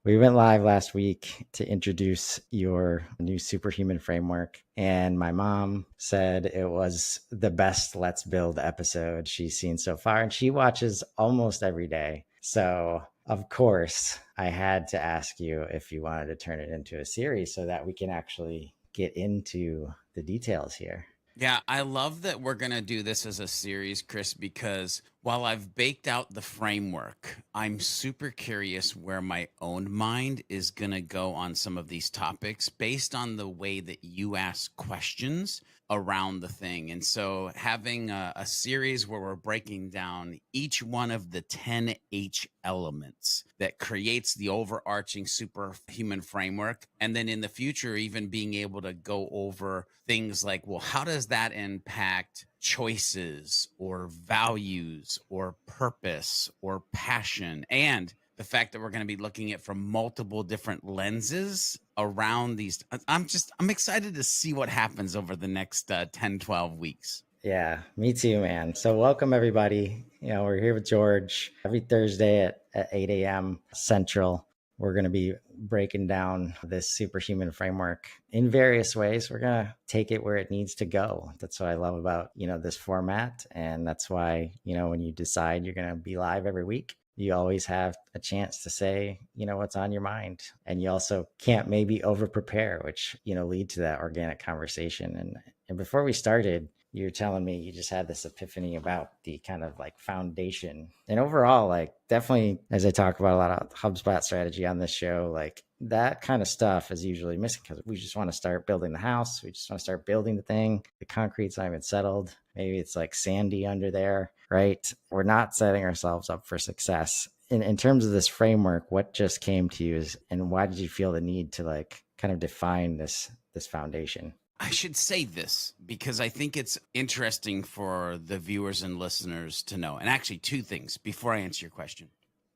We went live last week to introduce your new Superhuman framework. And my mom said it was the best Let's Build episode she's seen so far. And she watches almost every day. So, of course, I had to ask you if you wanted to turn it into a series so that we can actually get into the details here. Yeah, I love that we're going to do this as a series, Chris, because while I've baked out the framework, I'm super curious where my own mind is going to go on some of these topics based on the way that you ask questions around the thing. And so having a series where we're breaking down each one of the 10 H elements that creates the overarching superhuman framework. And then in the future, even being able to go over things like, well, how does that impact choices or values or purpose or passion? And the fact that we're going to be looking at from multiple different lenses around these. I'm excited to see what happens over the next 10, 12 weeks. Yeah, me too, man. So welcome everybody. We're here with George every Thursday at 8 a.m. Central. We're going to be breaking down this superhuman framework in various ways. We're going to take it where it needs to go. That's what I love about, this format. And that's why, when you decide you're going to be live every week, you always have a chance to say, what's on your mind. And you also can't maybe over prepare, which, lead to that organic conversation. And before we started, you're telling me you just had this epiphany about the kind of like foundation and overall, like definitely as I talk about a lot of HubSpot strategy on this show, like that kind of stuff is usually missing because we just want to start building the house. We just want to start building the thing. The concrete's not even settled. Maybe it's like sandy under there, right? We're not setting ourselves up for success. In terms of this framework, what just came to you and why did you feel the need to like kind of define this foundation? I should say this because I think it's interesting for the viewers and listeners to know. And actually, two things before I answer your question.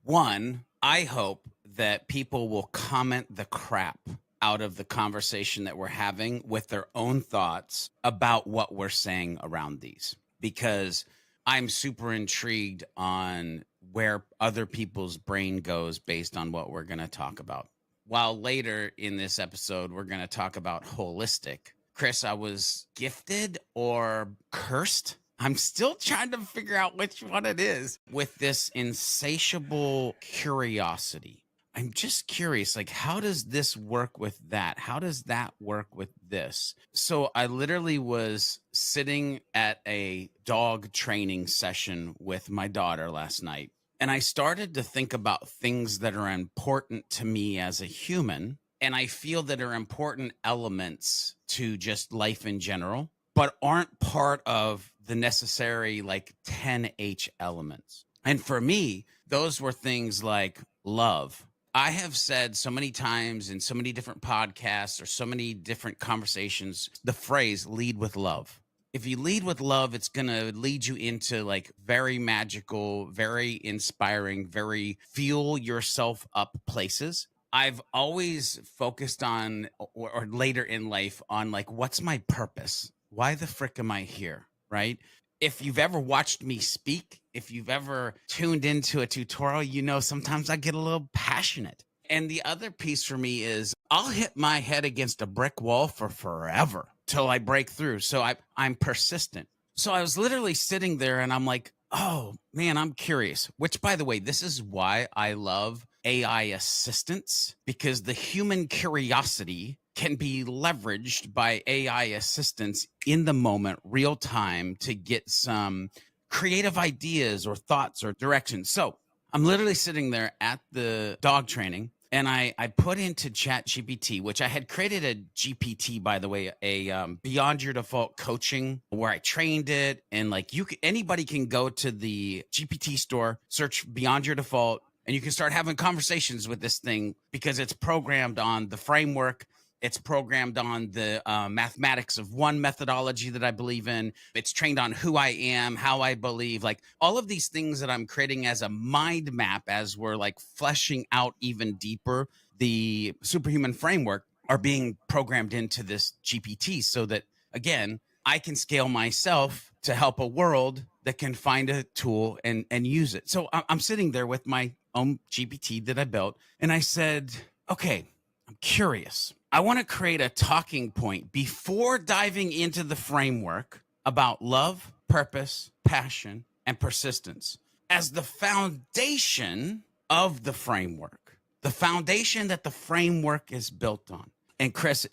One, I hope that people will comment the crap out of the conversation that we're having with their own thoughts about what we're saying around these, because I'm super intrigued on where other people's brain goes based on what we're going to talk about. While later in this episode, we're going to talk about holistic. Chris, I was gifted or cursed. I'm still trying to figure out which one it is with this insatiable curiosity. I'm just curious, like, how does this work with that? How does that work with this? So I literally was sitting at a dog training session with my daughter last night, and I started to think about things that are important to me as a human, and I feel that are important elements to just life in general, but aren't part of the necessary like 10H elements. And for me, those were things like love. I have said so many times in so many different podcasts or so many different conversations, the phrase lead with love. If you lead with love, it's going to lead you into like very magical, very inspiring, very fuel yourself up places. I've always focused on, or later in life, on like, what's my purpose? Why the frick am I here? Right? If you've ever watched me speak, if you've ever tuned into a tutorial, sometimes I get a little passionate. And the other piece for me is I'll hit my head against a brick wall for forever till I break through. So I'm persistent. So I was literally sitting there and I'm like, oh man, I'm curious, which by the way, this is why I love AI assistants, because the human curiosity can be leveraged by AI assistants in the moment, real time, to get some creative ideas or thoughts or directions. So I'm literally sitting there at the dog training and I put into Chat GPT, which I had created a GPT, by the way, a beyond your default coaching where I trained it. And like anybody can go to the GPT store, search beyond your default, and you can start having conversations with this thing because it's programmed on the framework. It's programmed on the mathematics of one methodology that I believe in. It's trained on who I am, how I believe, like all of these things that I'm creating as a mind map as we're like fleshing out even deeper. The superhuman framework are being programmed into this GPT so that, again, I can scale myself to help a world that can find a tool and use it. So I'm sitting there with my own GPT that I built, and I said, okay, I'm curious. I want to create a talking point before diving into the framework about love, purpose, passion, and persistence as the foundation of the framework, the foundation that the framework is built on. And Chris,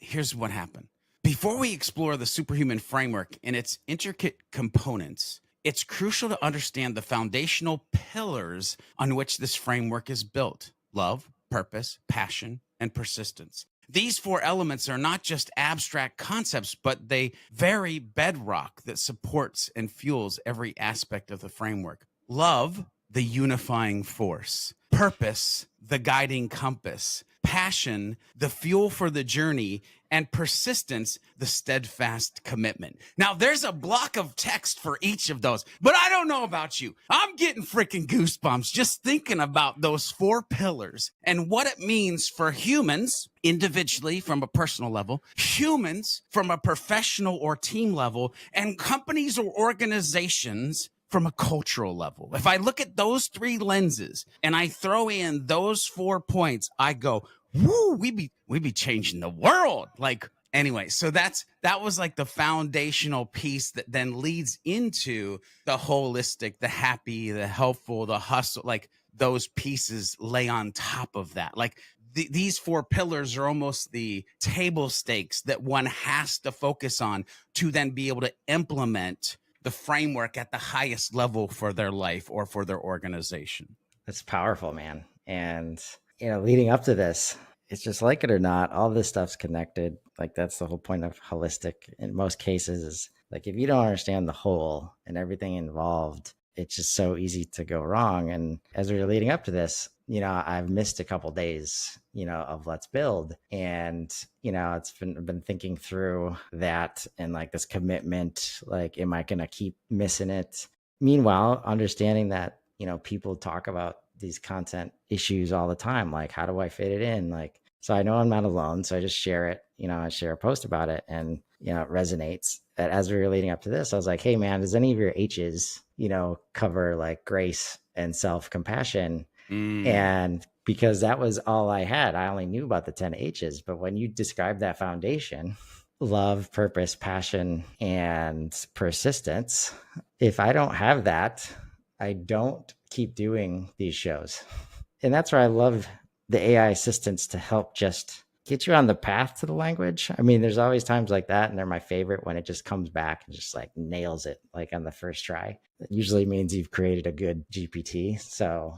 here's what happened. Before we explore the Superhuman Framework and its intricate components, it's crucial to understand the foundational pillars on which this framework is built: love, purpose, passion, and persistence. These four elements are not just abstract concepts, but they very bedrock that supports and fuels every aspect of the framework. Love, the unifying force; purpose, the guiding compass; passion, the fuel for the journey; and persistence, the steadfast commitment. Now, there's a block of text for each of those, but I don't know about you. I'm getting freaking goosebumps just thinking about those four pillars and what it means for humans individually from a personal level, humans from a professional or team level, and companies or organizations from a cultural level. If I look at those three lenses and I throw in those 4 points, I go, woo, we be changing the world. Like, anyway, so that was like the foundational piece that then leads into the holistic, the happy, the helpful, the hustle. Like, those pieces lay on top of that. Like, these four pillars are almost the table stakes that one has to focus on to then be able to implement the framework at the highest level for their life or for their organization. That's powerful, man. And, leading up to this, it's just, like it or not, all this stuff's connected. Like, that's the whole point of holistic in most cases, is like, if you don't understand the whole and everything involved, it's just so easy to go wrong. And as we were leading up to this, I've missed a couple days, of Let's Build. And, it's been thinking through that and like this commitment, like, am I going to keep missing it? Meanwhile, understanding that, people talk about these content issues all the time. Like, how do I fit it in? Like, so I know I'm not alone. So I just share it, I share a post about it, and, it resonates. That as we were leading up to this, I was like, hey man, does any of your H's, cover like grace and self-compassion? And because that was all I had, I only knew about the 10 H's. But when you describe that foundation, love, purpose, passion, and persistence, if I don't have that, I don't keep doing these shows. And that's where I love the AI assistants to help just get you on the path to the language. I mean, there's always times like that, and they're my favorite when it just comes back and just like nails it, like on the first try. It usually means you've created a good GPT. So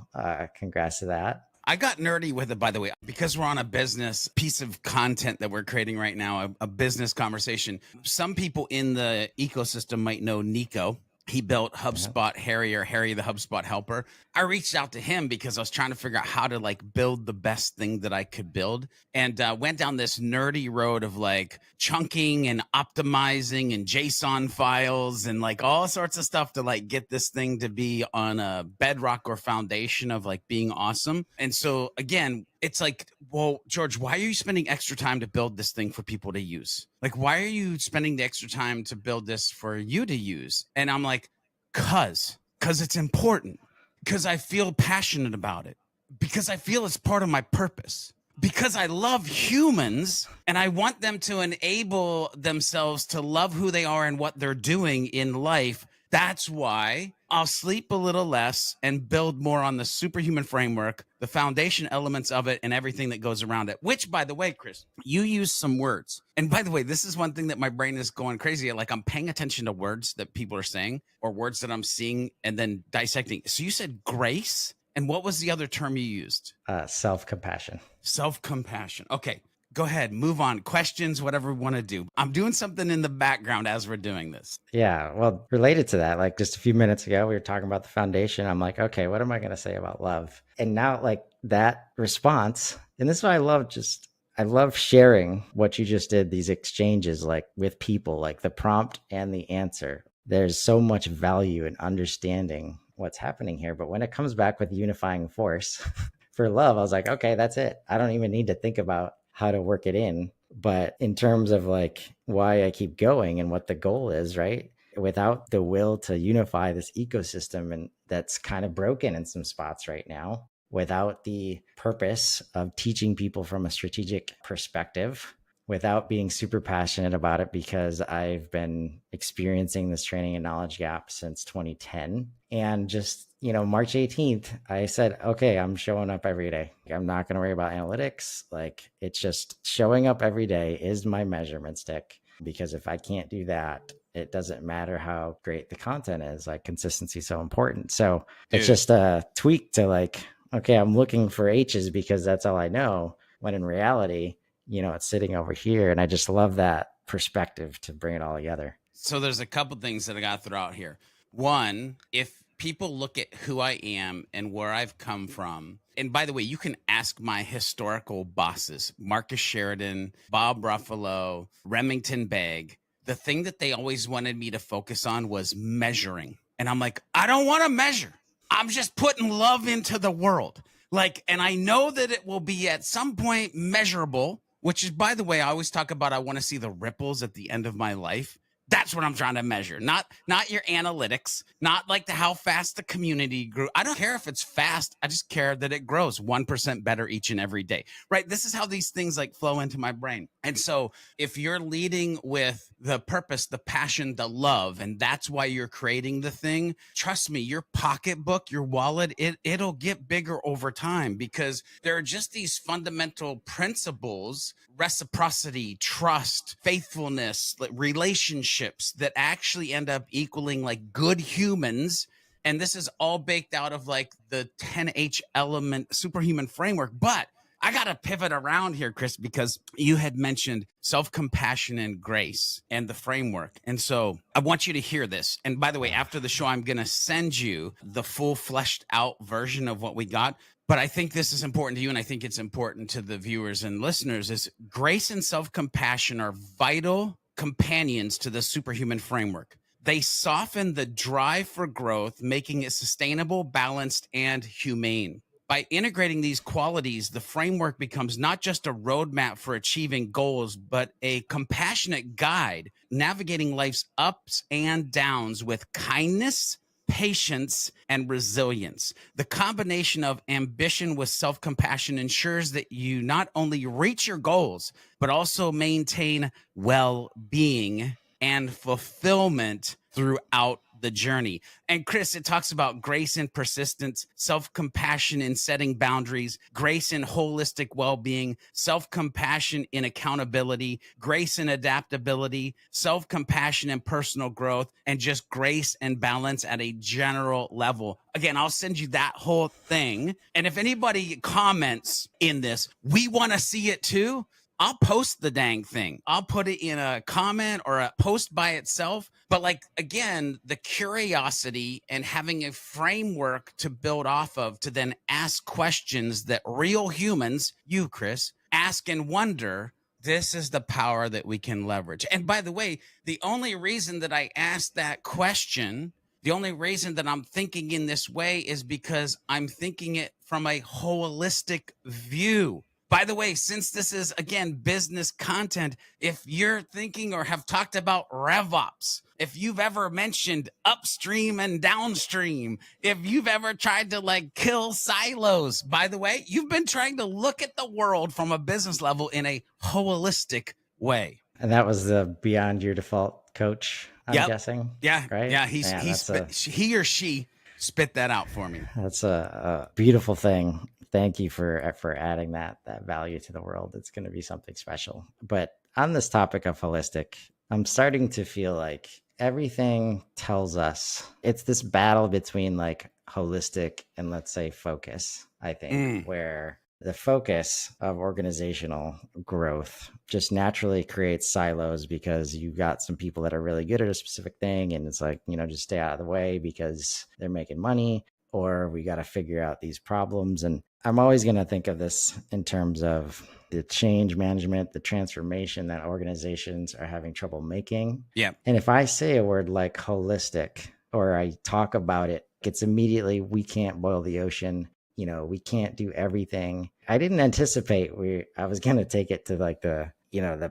congrats to that. I got nerdy with it, by the way, because we're on a business piece of content that we're creating right now, a business conversation. Some people in the ecosystem might know Nico. He built HubSpot Harry the HubSpot helper. I reached out to him because I was trying to figure out how to like build the best thing that I could build, and went down this nerdy road of like chunking and optimizing and JSON files and like all sorts of stuff to like get this thing to be on a bedrock or foundation of like being awesome. And so again, it's like, well, George, why are you spending extra time to build this thing for people to use? Like, why are you spending the extra time to build this for you to use? And I'm like, cause it's important, because I feel passionate about it, because I feel it's part of my purpose, because I love humans and I want them to enable themselves to love who they are and what they're doing in life. That's why I'll sleep a little less and build more on the Superhuman Framework, the foundation elements of it, and everything that goes around it. Which, by the way, Chris, you use some words. And by the way, this is one thing that my brain is going crazy at. Like, I'm paying attention to words that people are saying or words that I'm seeing and then dissecting. So you said grace. And what was the other term you used? Self-compassion. Self-compassion. Okay. Go ahead, move on. Questions, whatever we want to do. I'm doing something in the background as we're doing this. Yeah. Well, related to that, like just a few minutes ago, we were talking about the foundation. I'm like, okay, what am I going to say about love? And now, like, that response, and this is why I love sharing what you just did, these exchanges, like with people, like the prompt and the answer. There's so much value in understanding what's happening here. But when it comes back with unifying force for love, I was like, okay, that's it. I don't even need to think about how to work it in. But in terms of like why I keep going and what the goal is, right? without the will to unify this ecosystem, and that's kind of broken in some spots right now, without the purpose of teaching people from a strategic perspective, without being super passionate about it, because I've been experiencing this training and knowledge gap since 2010. And just, March 18th, I said, okay, I'm showing up every day. I'm not going to worry about analytics. Like, it's just showing up every day is my measurement stick. Because if I can't do that, it doesn't matter how great the content is. Like, consistency is so important. So it's just a tweak to like, okay, I'm looking for H's because that's all I know. When in reality, it's sitting over here. And I just love that perspective to bring it all together. So there's a couple things that I got to throw out here. One, if people look at who I am and where I've come from, and by the way, you can ask my historical bosses, Marcus Sheridan, Bob Ruffalo, Remington Begg. The thing that they always wanted me to focus on was measuring. And I'm like, I don't want to measure. I'm just putting love into the world. Like, and I know that it will be at some point measurable, which is, by the way, I always talk about, I want to see the ripples at the end of my life. That's what I'm trying to measure. Not your analytics, not like how fast the community grew. I don't care if it's fast. I just care that it grows 1% better each and every day, right? This is how these things like flow into my brain. And so if you're leading with the purpose, the passion, the love, and that's why you're creating the thing, trust me, your pocketbook, your wallet, it'll get bigger over time, because there are just these fundamental principles, reciprocity, trust, faithfulness, relationships that actually end up equaling like good humans. And this is all baked out of like the 10H element superhuman framework. But I got to pivot around here, Chris, because you had mentioned self-compassion and grace and the framework. And so I want you to hear this. And by the way, after the show, I'm going to send you the full fleshed out version of what we got. But I think this is important to you, and I think it's important to the viewers and listeners, is grace and self-compassion are vital companions to the superhuman framework. They soften the drive for growth, making it sustainable, balanced, and humane. By integrating these qualities, the framework becomes not just a roadmap for achieving goals, but a compassionate guide navigating life's ups and downs with kindness, patience, and resilience. The combination of ambition with self-compassion ensures that you not only reach your goals, but also maintain well-being and fulfillment throughout the journey. And Chris, it talks about grace and persistence, self-compassion in setting boundaries, grace in holistic well-being, self-compassion in accountability, grace and adaptability, self-compassion and personal growth, and just grace and balance at a general level. Again, I'll send you that whole thing. And if anybody comments in this, we want to see it too, I'll post the dang thing. I'll put it in a comment or a post by itself. But like, again, the curiosity and having a framework to build off of, to then ask questions that real humans, you, Chris, ask and wonder. This is the power that we can leverage. And by the way, the only reason that I asked that question, the only reason that I'm thinking in this way is because I'm thinking it from a holistic view. By the way, since this is, again, business content, if you're thinking or have talked about RevOps, if you've ever mentioned upstream and downstream, if you've ever tried to like kill silos, by the way, you've been trying to look at the world from a business level in a holistic way. And that was the Beyond Your Default coach, I'm guessing. Yeah. Right? Yeah. He or she spit that out for me. That's a beautiful thing. Thank you for adding that value to the world. It's going to be something special. But on this topic of holistic, I'm starting to feel like everything tells us it's this battle between like holistic and, let's say, focus, I think, where the focus of organizational growth just naturally creates silos, because you got some people that are really good at a specific thing, and it's like, just stay out of the way because they're making money, or we got to figure out these problems. And I'm always going to think of this in terms of the change management, the transformation that organizations are having trouble making. Yeah. And if I say a word like holistic, or I talk about it, it's immediately, we can't boil the ocean. We can't do everything. I didn't anticipate I was going to take it to like the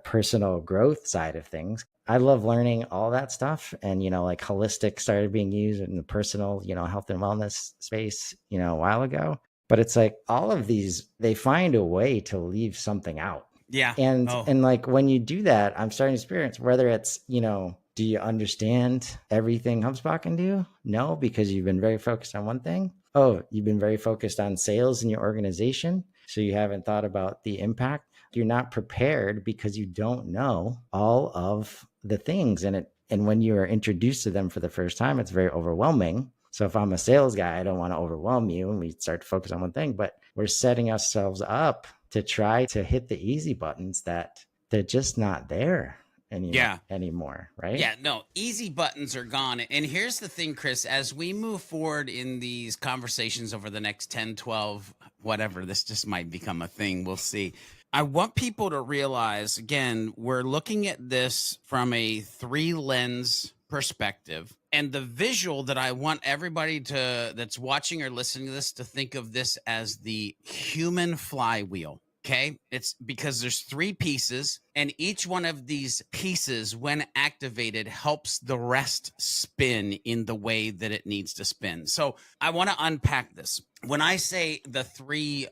personal growth side of things. I love learning all that stuff. And, like holistic started being used in the personal, health and wellness space, a while ago. But it's like all of these, they find a way to leave something out. Yeah. And like when you do that, I'm starting to experience whether it's, do you understand everything HubSpot can do? No, because you've been very focused on one thing. Oh, you've been very focused on sales in your organization. So you haven't thought about the impact. You're not prepared because you don't know all of the things. And when you are introduced to them for the first time, it's very overwhelming. So if I'm a sales guy, I don't want to overwhelm you and we start to focus on one thing, but we're setting ourselves up to try to hit the easy buttons that they're just not there anymore, right? Yeah, no, easy buttons are gone. And here's the thing, Chris, as we move forward in these conversations over the next 10, 12, whatever, this just might become a thing. We'll see. I want people to realize, again, we're looking at this from a 3-lens perspective. And the visual that I want everybody that's watching or listening to this to think of this as the human flywheel. Okay, it's because there's 3 pieces, and each one of these pieces, when activated, helps the rest spin in the way that it needs to spin. So I want to unpack this. When I say the 3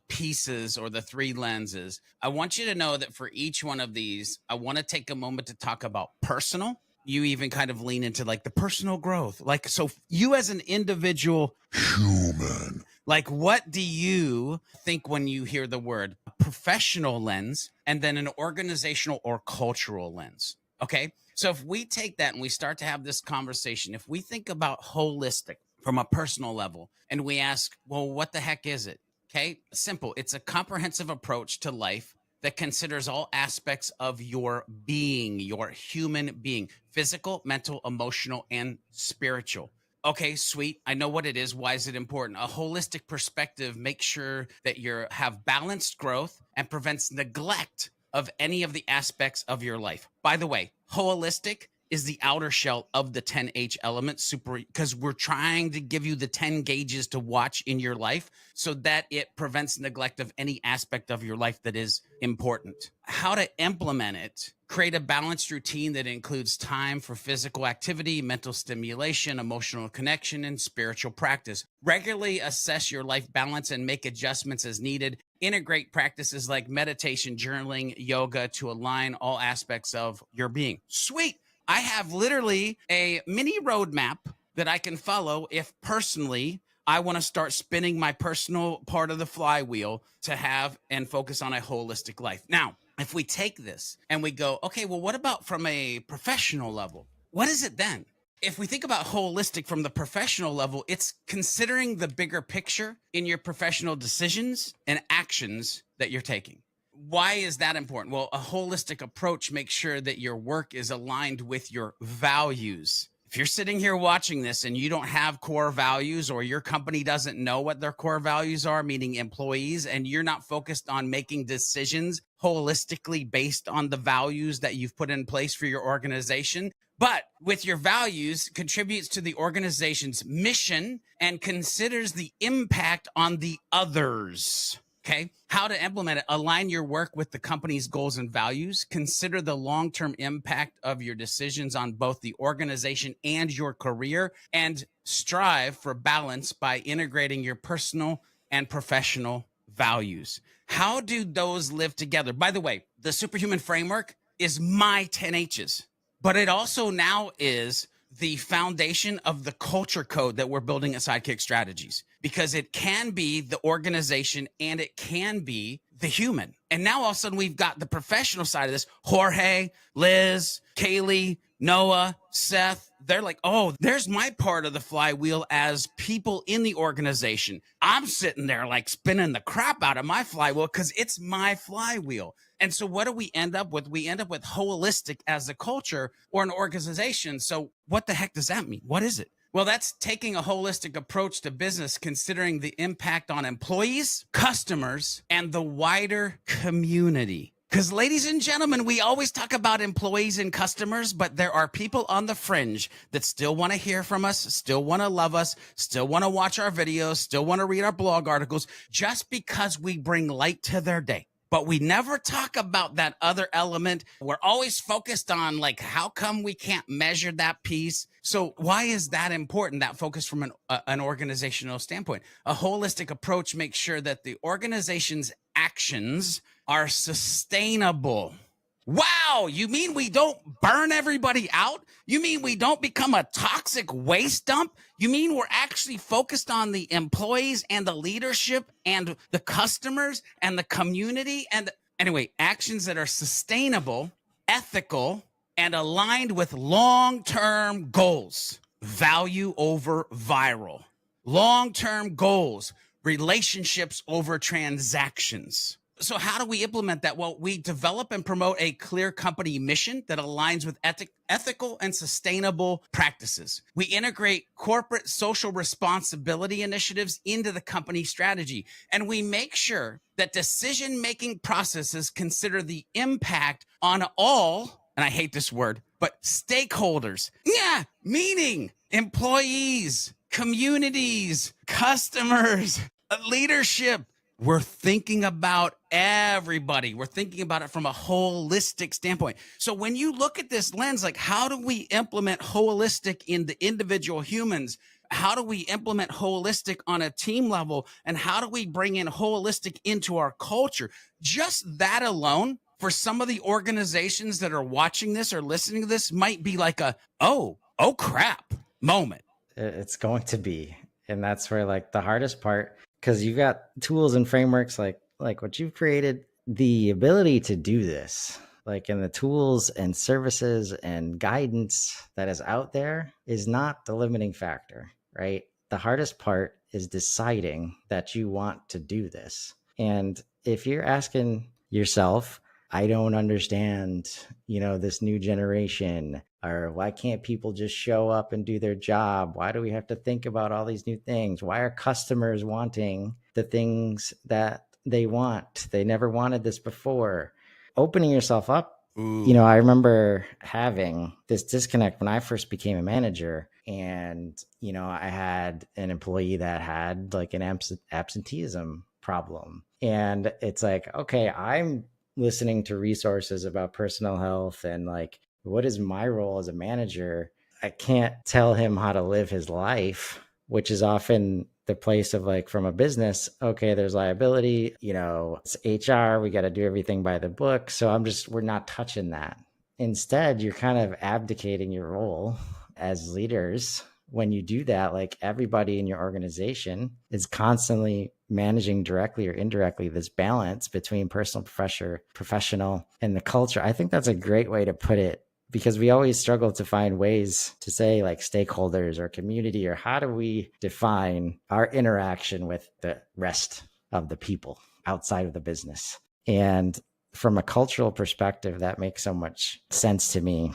pieces or the 3 lenses, I want you to know that for each one of these, I want to take a moment to talk about personal. You even kind of lean into like the personal growth. Like, so you as an individual human, like what do you think when you hear the word professional lens and then an organizational or cultural lens? Okay. So if we take that and we start to have this conversation, if we think about holistic from a personal level and we ask, well, what the heck is it? Okay. Simple. It's a comprehensive approach to life that considers all aspects of your being, your human being, physical, mental, emotional, and spiritual. Okay, sweet. I know what it is. Why is it important? A holistic perspective makes sure that you have balanced growth and prevents neglect of any of the aspects of your life. By the way, holistic is the outer shell of the 10H elements, because we're trying to give you the 10 gauges to watch in your life so that it prevents neglect of any aspect of your life that is important. How to implement it: create a balanced routine that includes time for physical activity, mental stimulation, emotional connection, and spiritual practice. Regularly assess your life balance and make adjustments as needed. Integrate practices like meditation, journaling, yoga to align all aspects of your being. Sweet. I have literally a mini roadmap that I can follow if personally I want to start spinning my personal part of the flywheel to have and focus on a holistic life. Now, if we take this and we go, okay, well, what about from a professional level? What is it then? If we think about holistic from the professional level, it's considering the bigger picture in your professional decisions and actions that you're taking. Why is that important? Well, a holistic approach makes sure that your work is aligned with your values. If you're sitting here watching this and you don't have core values, or your company doesn't know what their core values are, meaning employees, and you're not focused on making decisions holistically based on the values that you've put in place for your organization, but with your values contributes to the organization's mission and considers the impact on the others. Okay. How to implement it: align your work with the company's goals and values. Consider the long-term impact of your decisions on both the organization and your career, and strive for balance by integrating your personal and professional values. How do those live together? By the way, the Superhuman Framework is my 10 H's, but it also now is the foundation of the culture code that we're building at Sidekick Strategies, because it can be the organization and it can be the human. And now all of a sudden we've got the professional side of this. Jorge, Liz, Kaylee, Noah, Seth, they're like, oh, there's my part of the flywheel as people in the organization. I'm sitting there like spinning the crap out of my flywheel because it's my flywheel. And so what do we end up with? We end up with holistic as a culture or an organization. So what the heck does that mean? What is it? Well, that's taking a holistic approach to business, considering the impact on employees, customers, and the wider community. Because, ladies and gentlemen, we always talk about employees and customers, but there are people on the fringe that still want to hear from us, still want to love us, still want to watch our videos, still want to read our blog articles, just because we bring light to their day. but we never talk about that other element. We're always focused on like, how come we can't measure that piece? So why is that important, that focus from an organizational standpoint? A holistic approach makes sure that the organization's actions are sustainable. Wow, you mean we don't burn everybody out? You mean we don't become a toxic waste dump? You mean we're actually focused on the employees and the leadership and the customers and the community anyway, actions that are sustainable, ethical, and aligned with long-term goals. Value over viral. Long-term goals, relationships over transactions. So how do we implement that? Well, we develop and promote a clear company mission that aligns with ethical and sustainable practices. We integrate corporate social responsibility initiatives into the company strategy, and we make sure that decision-making processes consider the impact on all, and I hate this word, but stakeholders. Yeah, meaning employees, communities, customers, leadership. We're thinking about everybody. We're thinking about it from a holistic standpoint. So when you look at this lens, like, how do we implement holistic in the individual humans? How do we implement holistic on a team level? And how do we bring in holistic into our culture? Just that alone, for some of the organizations that are watching this or listening to this, might be like a, oh crap moment. It's going to be. And that's where like the hardest part, because you've got tools and frameworks like what you've created, the ability to do this, like in the tools and services and guidance that is out there is not the limiting factor, right? The hardest part is deciding that you want to do this. And if you're asking yourself, I don't understand, this new generation, or why can't people just show up and do their job? Why do we have to think about all these new things? Why are customers wanting the things that they want? They never wanted this before. Opening yourself up. Ooh. I remember having this disconnect when I first became a manager, and, I had an employee that had like an absenteeism problem. And it's like, okay, I'm listening to resources about personal health and like, what is my role as a manager? I can't tell him how to live his life, which is often the place of like, from a business, okay, there's liability, it's HR, we got to do everything by the book. So we're not touching that. Instead, you're kind of abdicating your role as leaders. When you do that, like everybody in your organization is constantly managing directly or indirectly this balance between personal, professional, and the culture. I think that's a great way to put it, because we always struggle to find ways to say like stakeholders or community, or how do we define our interaction with the rest of the people outside of the business. And from a cultural perspective, that makes so much sense to me.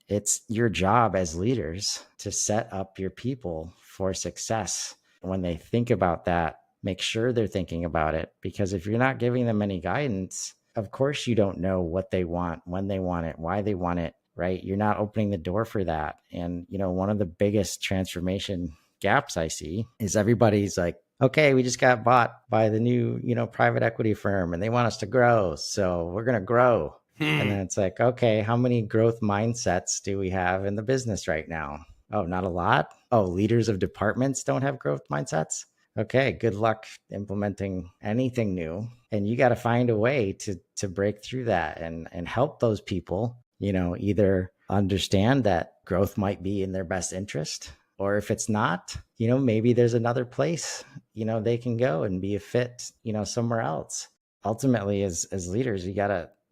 It's your job as leaders to set up your people for success. When they think about that, make sure they're thinking about it, because if you're not giving them any guidance, of course you don't know what they want, when they want it, why they want it, right? You're not opening the door for that. And, one of the biggest transformation gaps I see is everybody's like, okay, we just got bought by the new, private equity firm and they want us to grow. So we're going to grow. And then it's like, okay, how many growth mindsets do we have in the business right now? Oh, not a lot. Oh, leaders of departments don't have growth mindsets. Okay, good luck implementing anything new. And you got to find a way to break through that and help those people, either understand that growth might be in their best interest, or if it's not, maybe there's another place, they can go and be a fit, somewhere else. Ultimately, as leaders,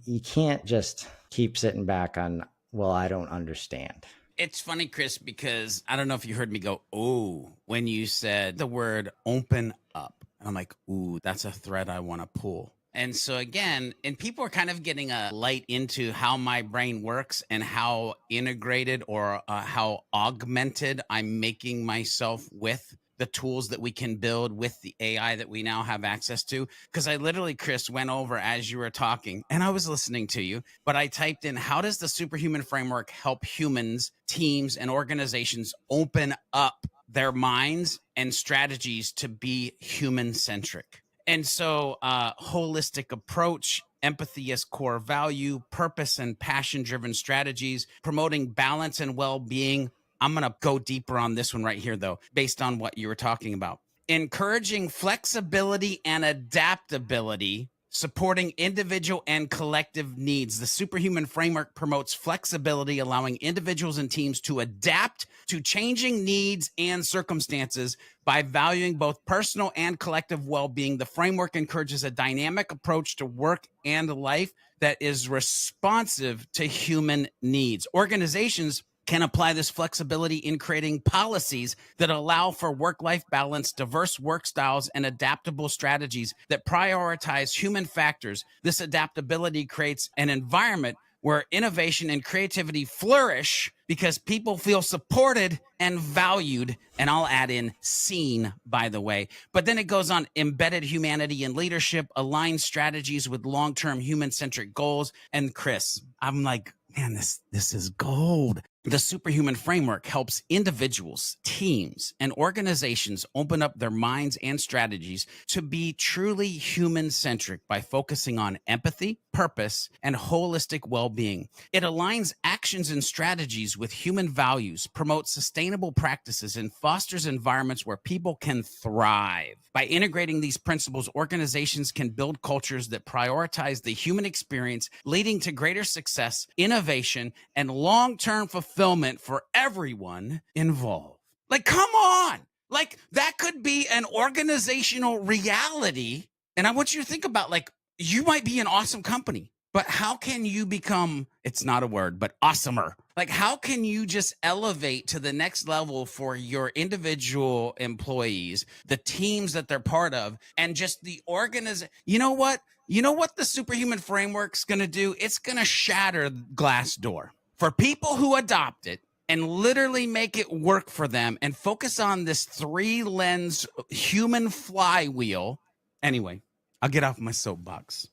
you can't just keep sitting back on, well, I don't understand. It's funny, Chris, because I don't know if you heard me go, oh, when you said the word open up. And I'm like, ooh, that's a thread I want to pull. And so again, and people are kind of getting a light into how my brain works and how integrated or how augmented I'm making myself with the tools that we can build with the AI that we now have access to. Because I literally, Chris, went over as you were talking and I was listening to you, but I typed in, how does the Superhuman Framework help humans, teams, and organizations open up their minds and strategies to be human-centric? And so, holistic approach, empathy as core value, purpose and passion driven strategies, promoting balance and well being. I'm going to go deeper on this one right here, though, based on what you were talking about. Encouraging flexibility and adaptability, supporting individual and collective needs. The Superhuman Framework promotes flexibility, allowing individuals and teams to adapt to changing needs and circumstances by valuing both personal and collective well-being. The framework encourages a dynamic approach to work and life that is responsive to human needs. Organizations can apply this flexibility in creating policies that allow for work-life balance, diverse work styles, and adaptable strategies that prioritize human factors. This adaptability creates an environment where innovation and creativity flourish because people feel supported and valued. And I'll add in seen, by the way. But then it goes on: embedded humanity and leadership, align strategies with long-term human-centric goals. And Chris, I'm like, man, this is gold. The Superhuman Framework helps individuals, teams, and organizations open up their minds and strategies to be truly human-centric by focusing on empathy, purpose, and holistic well-being. It aligns actions and strategies with human values, promotes sustainable practices, and fosters environments where people can thrive. By integrating these principles, organizations can build cultures that prioritize the human experience, leading to greater success, innovation, and long-term fulfillment for everyone involved. Like, come on. Like, that could be an organizational reality. And I want you to think about, like, you might be an awesome company, but how can you become, it's not a word, but awesomer? Like, how can you just elevate to the next level for your individual employees, the teams that they're part of, and just the organization? You know what? You know what the Superhuman Framework's going to do? It's going to shatter Glassdoor for people who adopt it and literally make it work for them and focus on this 3-lens human flywheel. Anyway, I'll get off my soapbox.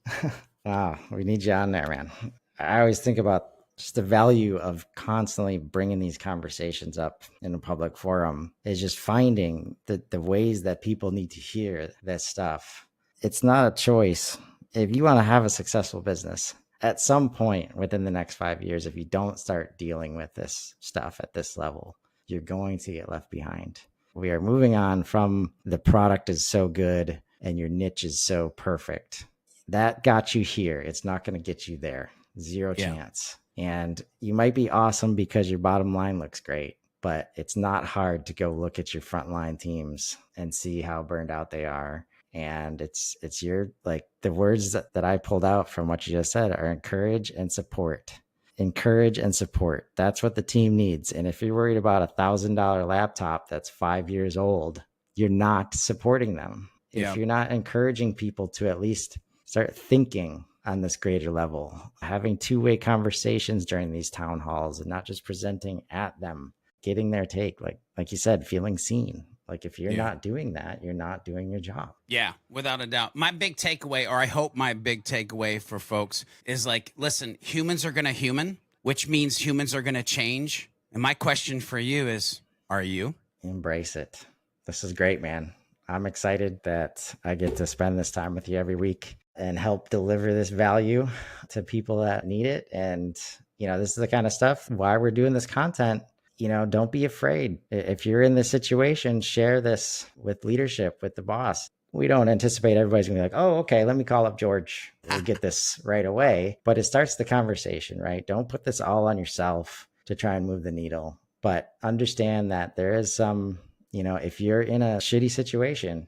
Wow, we need you on there, man. I always think about just the value of constantly bringing these conversations up in a public forum is just finding the ways that people need to hear this stuff. It's not a choice. If you want to have a successful business, at some point within the next 5 years, if you don't start dealing with this stuff at this level, you're going to get left behind. We are moving on from the product is so good and your niche is so perfect. That got you here. It's not going to get you there. Zero chance. And you might be awesome because your bottom line looks great, but it's not hard to go look at your frontline teams and see how burned out they are. And it's your, like, the words that I pulled out from what you just said are encourage and support. Encourage and support. That's what the team needs. And if you're worried about $1,000 laptop that's 5 years old, you're not supporting them. If you're not encouraging people to at least start thinking on this greater level, having two-way conversations during these town halls and not just presenting at them, getting their take, like you said, feeling seen. Like, if you're not doing that, you're not doing your job. Yeah, without a doubt. My big takeaway, or I hope my big takeaway for folks, is like, listen, humans are going to human, which means humans are going to change. And my question for you is, are you? Embrace it. This is great, man. I'm excited that I get to spend this time with you every week and help deliver this value to people that need it. And, this is the kind of stuff why we're doing this content. Don't be afraid. If you're in this situation, share this with leadership, with the boss. We don't anticipate everybody's gonna be like, oh, okay, let me call up George. We'll get this right away. But it starts the conversation, right? Don't put this all on yourself to try and move the needle. But understand that there is some, if you're in a shitty situation,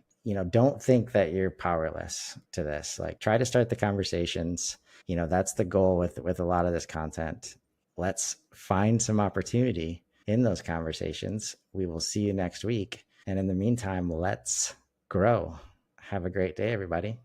don't think that you're powerless to this. Like, try to start the conversations. That's the goal with a lot of this content. Let's find some opportunity in those conversations. We will see you next week. And in the meantime, let's grow. Have a great day, everybody.